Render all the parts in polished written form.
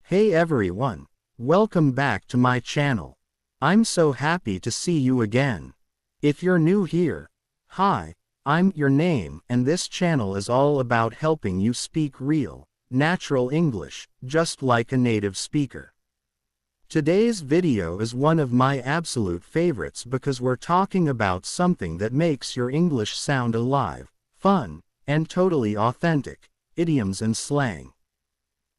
Hey everyone, welcome back to my channel. I'm so happy to see you again. If you're new here, hi, I'm your name, and this channel is all about helping you speak real, natural English, just like a native speaker. Today's video is one of my absolute favorites because we're talking about something that makes your English sound alive, fun, and totally authentic: idioms and slang.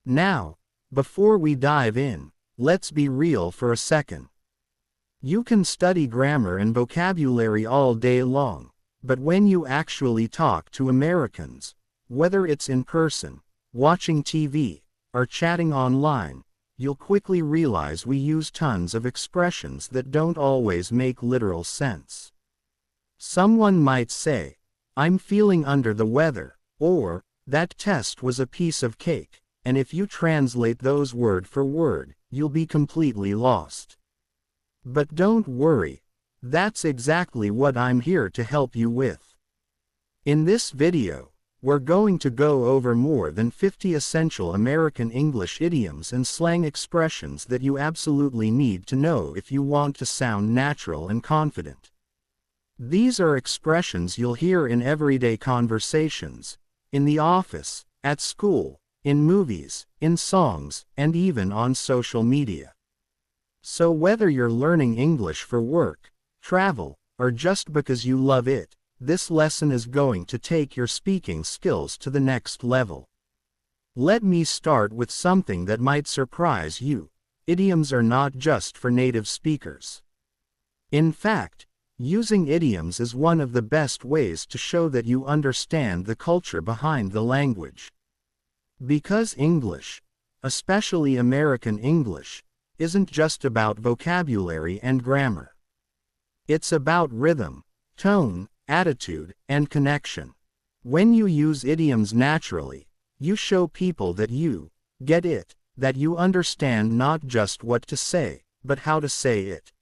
Now, before we dive in, let's be real for a second. You can study grammar and vocabulary all day long, but when you actually talk to Americans, whether it's in person, watching TV, or chatting online, you'll quickly realize we use tons of expressions that don't always make literal sense. Someone might say, "I'm feeling under the weather," or, "that test was a piece of cake," and if you translate those word for word, you'll be completely lost. But don't worry, that's exactly what I'm here to help you with. In this video, we're going to go over more than 50 essential American English idioms and slang expressions that you absolutely need to know if you want to sound natural and confident. These are expressions you'll hear in everyday conversations, in the office, at school, in movies, in songs, and even on social media. So whether you're learning English for work, travel, or just because you love it, this lesson is going to take your speaking skills to the next level. Let me start with something that might surprise you. Idioms are not just for native speakers. In fact, using idioms is one of the best ways to show that you understand the culture behind the language. Because English, especially American English, isn't just about vocabulary and grammar. It's about rhythm, tone, attitude, and connection. When you use idioms naturally, you show people that you get it, that you understand not just what to say, but how to say it.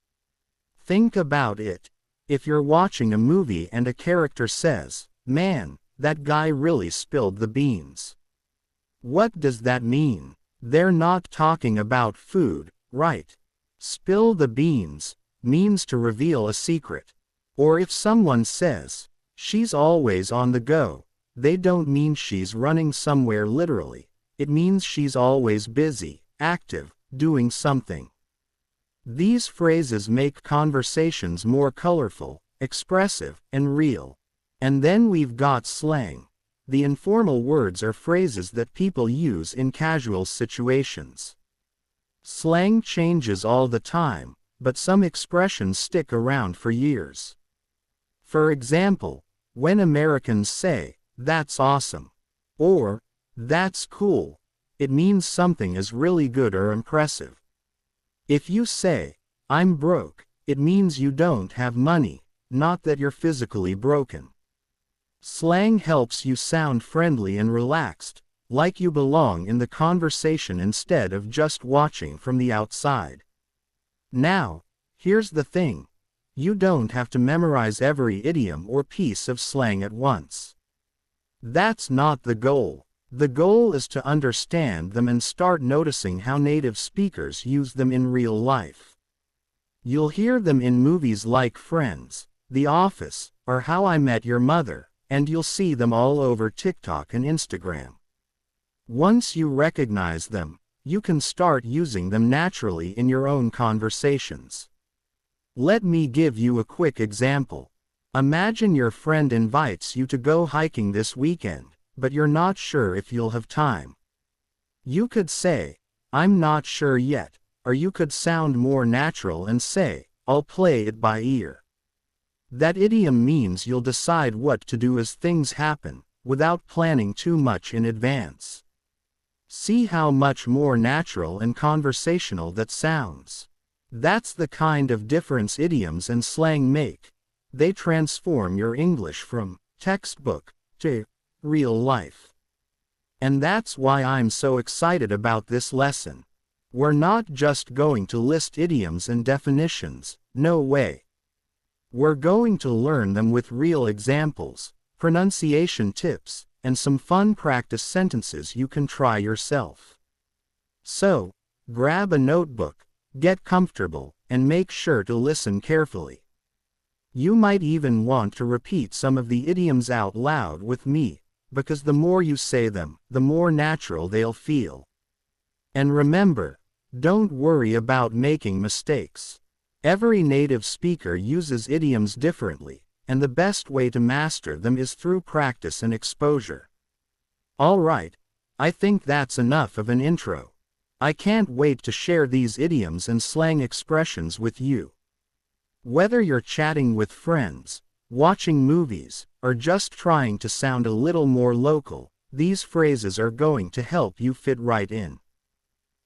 Think about it. If you're watching a movie and a character says, "Man, that guy really spilled the beans." What does that mean? They're not talking about food, right? Spill the beans means to reveal a secret. Or if someone says, "She's always on the go," they don't mean she's running somewhere literally. It means she's always busy, active, doing something. These phrases make conversations more colorful, expressive, and real. And then we've got slang. The informal words are phrases that people use in casual situations. Slang changes all the time, but some expressions stick around for years. For example, when Americans say, "That's awesome," or "That's cool," it means something is really good or impressive. If you say, "I'm broke," it means you don't have money, not that you're physically broken. Slang helps you sound friendly and relaxed, like you belong in the conversation instead of just watching from the outside. Now, here's the thing. You don't have to memorize every idiom or piece of slang at once. That's not the goal. The goal is to understand them and start noticing how native speakers use them in real life. You'll hear them in movies like Friends, The Office, or How I Met Your Mother, and you'll see them all over TikTok and Instagram. Once you recognize them, you can start using them naturally in your own conversations. Let me give you a quick example. Imagine your friend invites you to go hiking this weekend, but you're not sure if you'll have time. You could say, "I'm not sure yet," or you could sound more natural and say, "I'll play it by ear." That idiom means you'll decide what to do as things happen, without planning too much in advance. See how much more natural and conversational that sounds. That's the kind of difference idioms and slang make. They transform your English from textbook to real life. And that's why I'm so excited about this lesson. We're not just going to list idioms and definitions, no way. We're going to learn them with real examples, pronunciation tips, and some fun practice sentences you can try yourself. So, Grab a notebook, get comfortable, and make sure to listen carefully. You might even want to repeat some of the idioms out loud with me, because the more you say them, the more natural they'll feel. And remember, don't worry about making mistakes. Every native speaker uses idioms differently, and the best way to master them is through practice and exposure. Alright, I think that's enough of an intro. I can't wait to share these idioms and slang expressions with you. Whether you're chatting with friends, watching movies, or just trying to sound a little more local, these phrases are going to help you fit right in.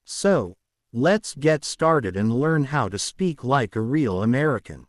So, let's get started and learn how to speak like a real American.